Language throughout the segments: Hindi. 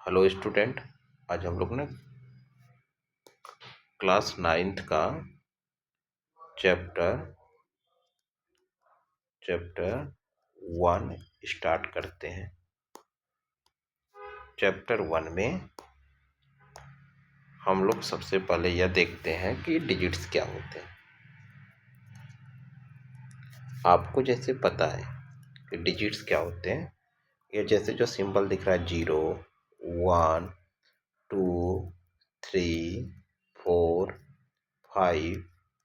Hello student. आज हम लोग ने क्लास 9th का चैप्टर चैप्टर 1 स्टार्ट करते हैं। चैप्टर 1 में हम लोग सबसे पहले यह देखते हैं कि डिजिट्स क्या होते हैं। आपको जैसे पता है कि डिजिट्स क्या होते हैं, ये जैसे जो सिंबल दिख रहा है 0, 1, 2, 3, 4, 5,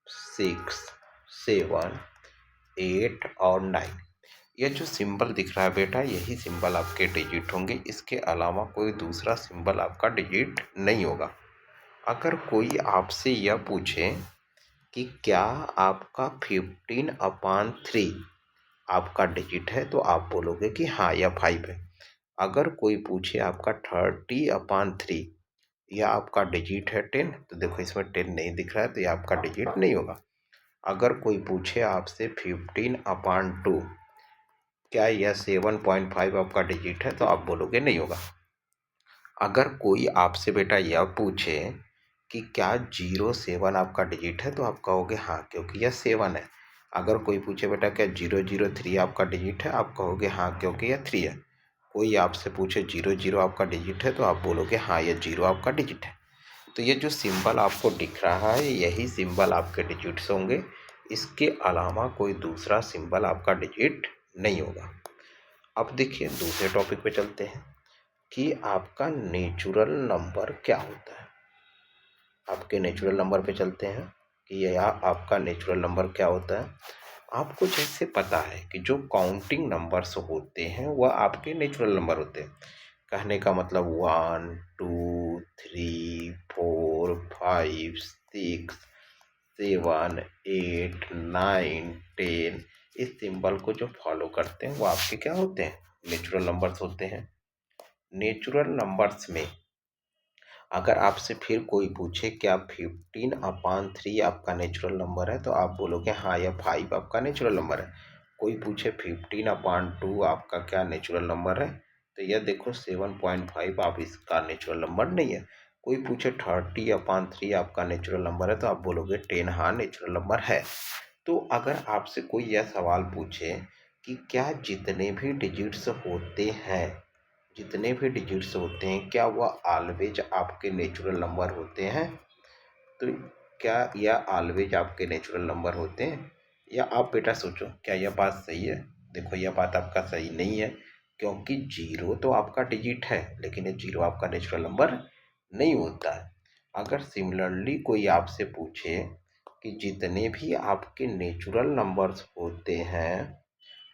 6, 7, 8 और 9, ये जो सिंबल दिख रहा है बेटा, यही सिंबल आपके डिजिट होंगे। इसके अलावा कोई दूसरा सिंबल आपका डिजिट नहीं होगा। अगर कोई आपसे यह पूछे कि क्या आपका 15/3 आपका डिजिट है, तो आप बोलोगे कि हाँ या 5 है। अगर कोई पूछे आपका 30/3 या आपका डिजिट है 10, तो देखो इसमें 10 नहीं दिख रहा है, तो ये आपका डिजिट नहीं होगा। अगर कोई पूछे आपसे 15/2 क्या यह 7.5 आपका डिजिट है, तो आप बोलोगे नहीं होगा। अगर कोई आपसे बेटा यह पूछे कि क्या 07 आपका डिजिट है, तो आप कहोगे हाँ, क्योंकि यह 7 है। अगर कोई पूछे बेटा क्या 003 आपका डिजिट है, आप कहोगे हाँ, क्योंकि यह 3 है। कोई आपसे पूछे 00 आपका डिजिट है, तो आप बोलोगे हाँ, यह 0 आपका डिजिट है। तो ये जो सिंबल आपको दिख रहा है, यही सिंबल आपके डिजिट्स होंगे। इसके अलावा कोई दूसरा सिंबल आपका डिजिट नहीं होगा। अब देखिए दूसरे टॉपिक पे चलते हैं कि आपका नेचुरल नंबर क्या होता है। आपके नेचुरल नंबर पे चलते हैं कि यह आपका नेचुरल नंबर क्या होता है। आपको जैसे पता है कि जो काउंटिंग नंबर्स होते हैं वह आपके नेचुरल नंबर होते हैं। कहने का मतलब 1, 2, 3, 4, 5, 6, 7, 8, 9, 10, इस सिंबल को जो फॉलो करते हैं वो आपके क्या होते हैं, नेचुरल नंबर्स होते हैं। नेचुरल नंबर्स में अगर आपसे फिर कोई पूछे क्या 15/3 आपका नेचुरल नंबर है, तो आप बोलोगे हाँ, या 5 आपका नेचुरल नंबर है। कोई पूछे 15/2 आपका क्या नेचुरल नंबर है, तो यह देखो 7.5 आप इसका नेचुरल नंबर नहीं है। कोई पूछे 30/3 आपका नेचुरल नंबर है, तो आप बोलोगे 10 हाँ नेचुरल नंबर है। तो अगर आपसे कोई यह सवाल पूछे कि क्या जितने भी डिजिट्स होते हैं, जितने भी डिजिट्स होते हैं, क्या वह ऑलवेज आपके नेचुरल नंबर होते हैं, तो क्या यह ऑलवेज आपके नेचुरल नंबर होते हैं? या आप बेटा सोचो क्या यह बात सही है? देखो यह बात आपका सही नहीं है, क्योंकि 0 तो आपका डिजिट है, लेकिन ये 0 आपका नेचुरल नंबर नहीं होता है। अगर सिमिलरली कोई आपसे पूछे कि जितने भी आपके नेचुरल नंबर्स होते हैं,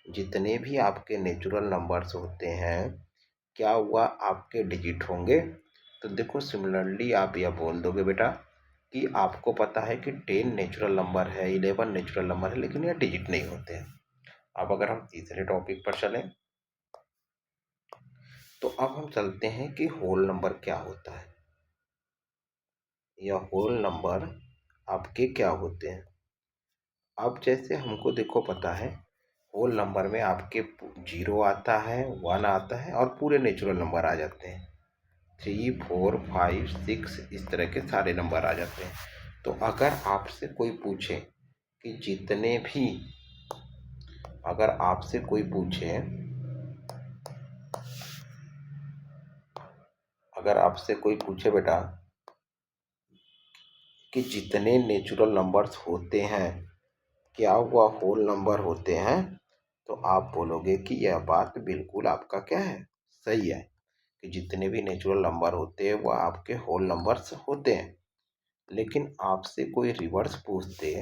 जितने भी आपके नेचुरल नंबर्स होते हैं, क्या हुआ आपके डिजिट होंगे, तो देखो सिमिलरली आप यह बोल दोगे बेटा कि आपको पता है कि 10 नेचुरल नंबर है, 11 नेचुरल नंबर है, लेकिन यह डिजिट नहीं होते हैं। अब अगर हम तीसरे टॉपिक पर चलें, तो अब हम चलते हैं कि होल नंबर क्या होता है। यह होल नंबर आपके क्या होते हैं। अब जैसे हमको देखो पता है होल नंबर में आपके 0 आता है, 1 आता है और पूरे नेचुरल नंबर आ जाते हैं। 3, 4, 5, 6 इस तरह के सारे नंबर आ जाते हैं। तो अगर आपसे कोई पूछे कि जितने भी अगर आपसे कोई पूछे अगर आपसे कोई पूछे बेटा कि जितने नेचुरल नंबर्स होते हैं क्या वह होल नंबर होते हैं, तो आप बोलोगे कि यह बात बिल्कुल आपका क्या है, सही है कि जितने भी नेचुरल नंबर होते हैं वह आपके होल नंबर्स होते हैं। लेकिन आपसे कोई रिवर्स पूछते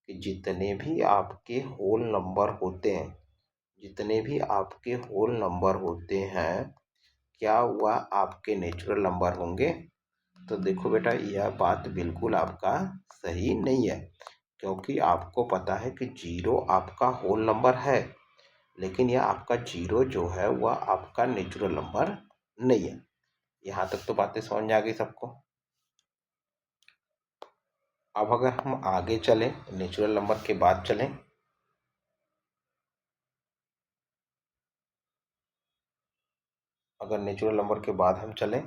कि जितने भी आपके होल नंबर होते हैं, जितने भी आपके होल नंबर होते हैं, क्या वह आपके नेचुरल नंबर होंगे, तो देखो बेटा यह बात बिल्कुल आपका सही नहीं है, क्योंकि आपको पता है कि 0 आपका होल नंबर है, लेकिन यह आपका 0 जो है वह आपका नेचुरल नंबर नहीं है। यहाँ तक तो बातें समझ में आ गई सबको। अब अगर हम आगे चलें, नेचुरल नंबर के बाद चलें, अगर नेचुरल नंबर के बाद हम चलें,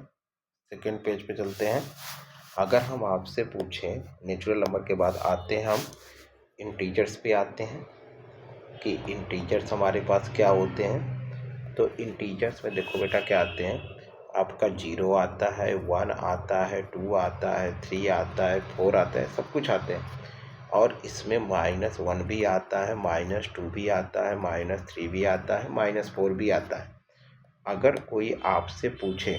सेकेंड पेज पे चलते हैं। अगर हम आपसे पूछें नेचुरल नंबर के बाद आते हैं हम इंटीजर्स पे आते हैं कि इंटीजर्स हमारे पास क्या होते हैं। तो इंटीजर्स में देखो बेटा क्या आते हैं, आपका 0 आता है, 1 आता है, 2 आता है, 3 आता है, 4 आता है, सब कुछ आते हैं। और इसमें -1 भी आता है, -2 भी आता है, -3 भी आता है, -4 भी आता है। अगर कोई आपसे पूछे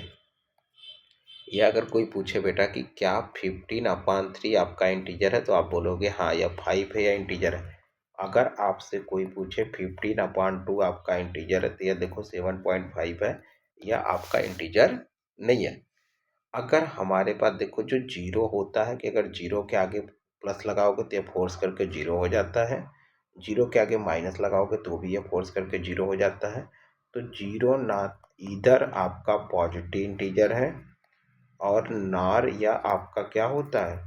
या अगर कोई पूछे बेटा कि क्या 15/3 आपका इंटीजर है, तो आप बोलोगे हाँ, या 5 है या इंटीजर है। अगर आपसे कोई पूछे 15/2 आपका इंटीजर है, तो यह देखो 7.5 है, या आपका इंटीजर नहीं है। अगर हमारे पास देखो जो 0 होता है कि अगर 0 के आगे प्लस लगाओगे तो यह फोर्स करके 0 हो जाता है, 0 के आगे माइनस लगाओगे तो भी यह फोर्स करके 0 हो जाता है। तो 0 ना इधर आपका पॉजिटिव इंटीजर है और नार या आपका क्या होता है,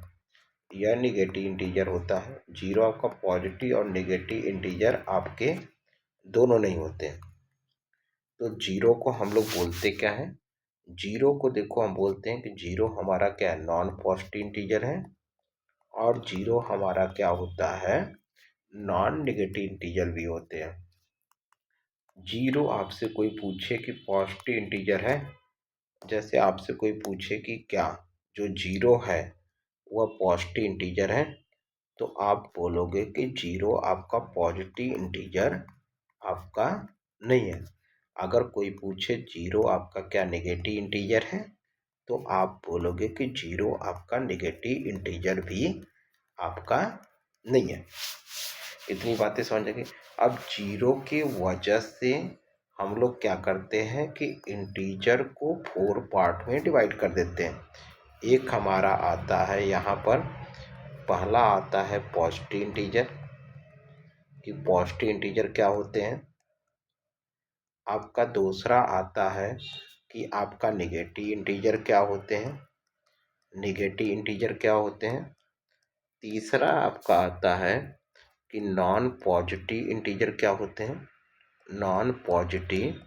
यह निगेटिव इंटीजर होता है। 0 आपका पॉजिटिव और निगेटिव इंटीजर आपके दोनों नहीं होते हैं। तो 0 को हम लोग बोलते क्या है, 0 को देखो हम बोलते हैं कि 0 हमारा क्या है, नॉन पॉजिटिव इंटीजर है। और 0 हमारा क्या होता है, नॉन निगेटिव इंटीजर भी होते हैं। 0 आपसे कोई पूछे कि पॉजिटिव इंटीजर है, जैसे आपसे कोई पूछे कि क्या जो 0 है वह पॉजिटिव इंटीजर है, तो आप बोलोगे कि 0 आपका पॉजिटिव इंटीजर आपका नहीं है। अगर कोई पूछे 0 आपका क्या नेगेटिव इंटीजर है, तो आप बोलोगे कि 0 आपका नेगेटिव इंटीजर भी आपका नहीं है। इतनी बातें समझ गए। अब 0 की वजह से हम लोग क्या करते हैं कि इंटीजर को 4 पार्ट में डिवाइड कर देते हैं। एक हमारा आता है यहाँ पर, पहला आता है पॉजिटिव इंटीजर, कि पॉजिटिव इंटीजर क्या होते हैं। आपका दूसरा आता है कि आपका नेगेटिव इंटीजर क्या होते हैं, नेगेटिव इंटीजर क्या होते हैं। तीसरा आपका आता है कि नॉन पॉजिटिव इंटीजर क्या होते हैं, नॉन पॉजिटिव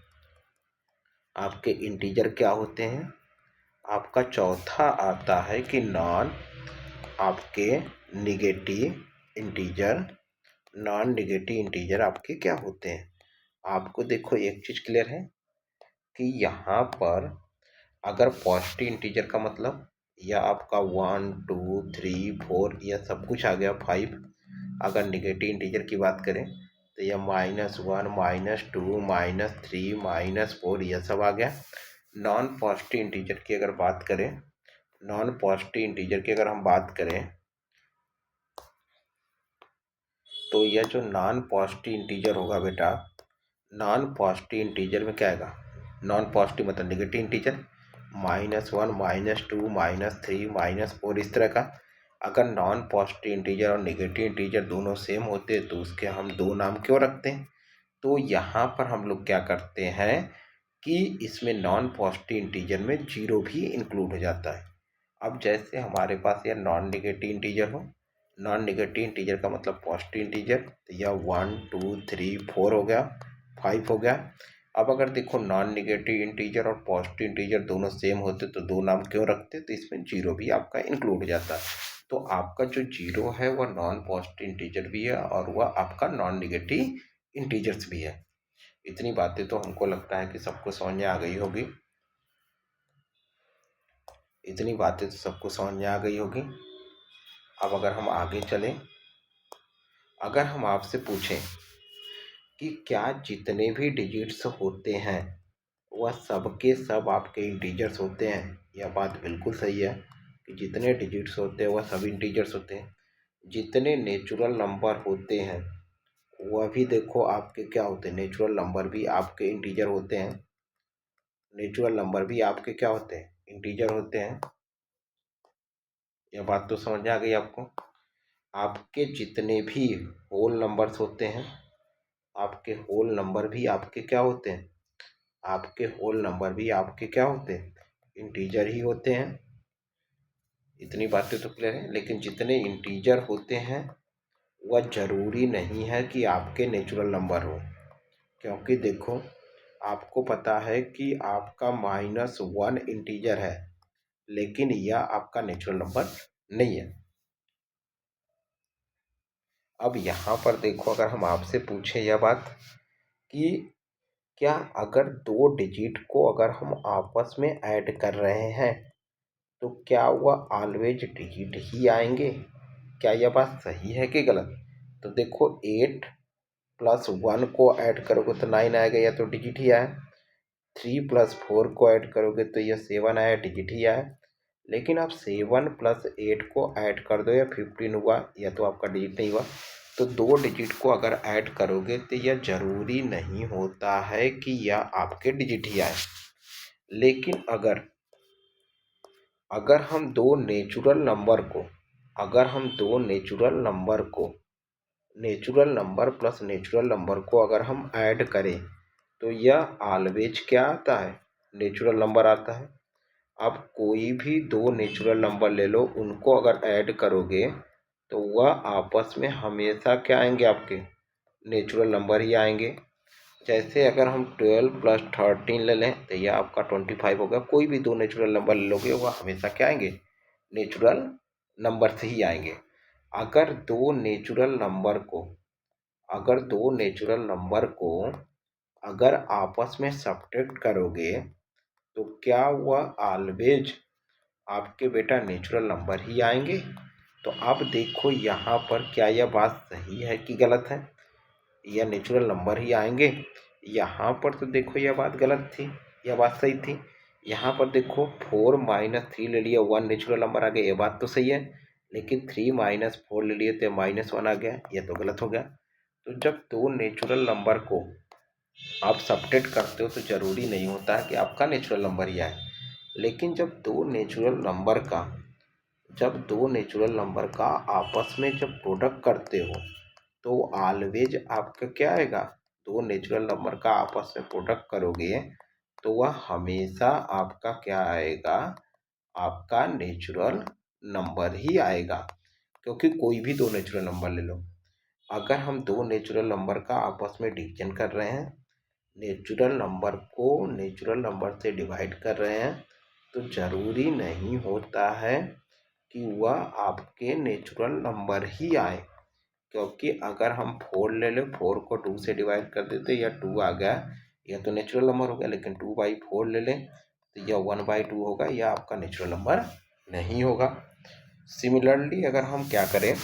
आपके इंटीजर क्या होते हैं। आपका चौथा आता है कि नॉन आपके negative integer, non negative integer आपके क्या होते हैं। आपको देखो एक चीज़ क्लियर है कि यहाँ पर अगर पॉजिटिव इंटीजर का मतलब या आपका 1 2 3 4 यह सब कुछ आ गया, 5। अगर निगेटिव इंटीजर की बात करें तो यह -1 -2 -3 -4 यह सब आ गया। नॉन पॉजिटिव इंटीजर की अगर बात करें, नॉन पॉजिटिव इंटीजर की अगर हम बात करें, तो यह जो नॉन पॉजिटिव इंटीजर होगा बेटा, नॉन पॉजिटिव इंटीजर में क्या आएगा, नॉन पॉजिटिव मतलब निगेटिव इंटीजर, -1 -2 -3 -4 इस तरह का। अगर नॉन पॉजिटिव इंटीजर और निगेटिव इंटीजर दोनों सेम होते तो उसके हम दो नाम क्यों रखते हैं। तो यहाँ पर हम लोग क्या करते हैं कि इसमें नॉन पॉजिटिव इंटीजर में 0 भी इंक्लूड हो जाता है। अब जैसे हमारे पास यह नॉन निगेटिव इंटीजर हो, नॉन निगेटिव इंटीजर का मतलब पॉजिटिव इंटीजर, तो यह 1 2 3 4 हो गया, 5 हो गया। अब अगर देखो नॉन निगेटिव इंटीजर और पॉजिटिव इंटीजर दोनों सेम होते तो दो नाम क्यों रखते, तो इसमें 0 भी आपका इंक्लूड हो जाता है। तो आपका जो 0 है वह नॉन पॉजिटिव इंटीजर भी है और वह आपका नॉन निगेटिव इंटीजर्स भी है। इतनी बातें तो हमको लगता है कि सबको समझ में आ गई होगी। इतनी बातें तो सबको समझ में आ गई होगी। अब अगर हम आगे चलें, अगर हम आपसे पूछें कि क्या जितने भी डिजिट्स होते हैं वह सब के सब आपके इंटीजर्स होते हैं, यह बात बिल्कुल सही है कि जितने डिजिट्स होते हैं वह सब इंटीजर्स होते हैं। जितने नेचुरल नंबर होते हैं वह भी देखो आपके क्या होते हैं, नेचुरल नंबर भी आपके इंटीजर होते हैं। नेचुरल नंबर भी आपके क्या होते हैं, इंटीजर होते हैं। यह बात तो समझ में आ गई आपको। आपके जितने भी होल नंबर्स होते हैं, आपके होल नंबर भी आपके क्या होते हैं, आपके होल नंबर भी आपके क्या होते हैं, इंटीजर ही होते हैं। इतनी बातें तो क्लियर है। लेकिन जितने इंटीजर होते हैं वह ज़रूरी नहीं है कि आपके नेचुरल नंबर हो, क्योंकि देखो आपको पता है कि आपका -1 इंटीजर है, लेकिन यह आपका नेचुरल नंबर नहीं है। अब यहाँ पर देखो, अगर हम आपसे पूछें यह बात कि क्या अगर दो डिजिट को अगर हम आपस में ऐड कर रहे हैं तो क्या वह ऑलवेज डिजिट ही आएंगे? क्या यह बात सही है कि गलत? तो देखो, 8 + 1 को ऐड करोगे तो 9 आएगा, या तो डिजिट ही आया। 3 + 4 को ऐड करोगे तो यह 7 आया, डिजिट ही आया। लेकिन आप 7 + 8 को ऐड कर दो या 15 हुआ, या तो आपका डिजिट नहीं हुआ। तो दो डिजिट को अगर ऐड करोगे तो यह ज़रूरी नहीं होता है कि यह आपके डिजिट ही आए। लेकिन अगर हम दो नेचुरल नंबर को natural number plus natural number को अगर हम ऐड करें तो यह ऑलवेज क्या आता है? नेचुरल नंबर आता है। अब कोई भी दो नेचुरल नंबर ले लो, उनको अगर ऐड करोगे तो वह आपस में हमेशा क्या आएंगे? आपके नेचुरल नंबर ही आएंगे। जैसे अगर हम 12 + 13 ले लें तो यह आपका 25 होगा। कोई भी दो नेचुरल नंबर ले लोगे वह हमेशा क्या आएंगे? नेचुरल नंबर से ही आएंगे। अगर दो नेचुरल नंबर को अगर आपस में सब्ट्रैक्ट करोगे तो क्या वह ऑलवेज आपके बेटा नेचुरल नंबर ही आएंगे? तो अब देखो यहाँ पर क्या यह बात सही है कि गलत है? यह नेचुरल नंबर ही आएंगे। यहाँ पर तो देखो यह बात गलत थी, यह बात सही थी। यहाँ पर देखो 4 - 3 ले लिया, 1 नेचुरल नंबर आ गया, यह बात तो सही है। लेकिन 3 - 4 ले लिए तो -1 आ गया, यह तो गलत हो गया। तो जब दो नेचुरल नंबर को आप सब्ट्रैक्ट करते हो तो ज़रूरी नहीं होता है कि आपका नेचुरल नंबर ही आए। लेकिन जब दो नेचुरल नंबर का आपस में जब प्रोडक्ट करते हो तो ऑलवेज आपका क्या आएगा? दो नेचुरल नंबर का आपस में प्रोडक्ट करोगे तो वह हमेशा आपका क्या आएगा? आपका नेचुरल नंबर ही आएगा। क्योंकि कोई भी दो नेचुरल नंबर ले लो, अगर हम दो नेचुरल नंबर का आपस में डिवीजन कर रहे हैं, नेचुरल नंबर को नेचुरल नंबर से डिवाइड कर रहे हैं, तो ज़रूरी नहीं होता है कि वह आपके नेचुरल नंबर ही आए। क्योंकि अगर हम 4 ले लें, 4 को 2 से डिवाइड कर देते या 2 आ गया, यह तो नेचुरल नंबर हो गया। लेकिन 2/4 ले लें तो यह 1/2 होगा, यह आपका नेचुरल नंबर नहीं होगा। सिमिलरली अगर हम क्या करें,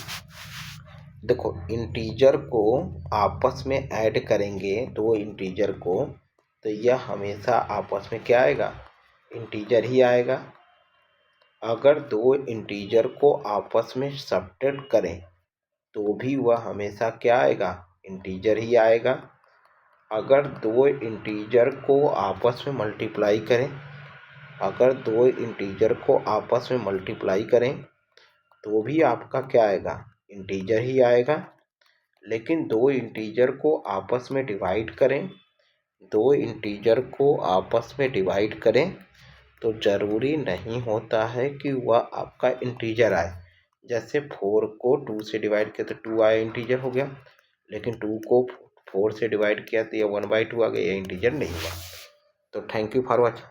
देखो इंटीजर को आपस में ऐड करेंगे, दो इंटीजर को, तो यह हमेशा आपस में क्या आएगा? इंटीजर ही आएगा। अगर दो इंटीजर को आपस में सब्ट्रैक्ट करें तो भी वह हमेशा क्या आएगा? इंटीजर ही आएगा। अगर दो इंटीजर को आपस में मल्टीप्लाई करें तो भी आपका क्या आएगा? इंटीजर ही आएगा। लेकिन दो इंटीजर को आपस में डिवाइड करें तो ज़रूरी नहीं होता है कि वह आपका इंटीजर आए। जैसे 4 को 2 से डिवाइड किया तो 2 आया, इंटीजर हो गया। लेकिन 2 को 4 से डिवाइड किया तो यह 1/2 आ गया, यह इंटीजर नहीं हुआ। तो थैंक यू फॉर वॉचिंग।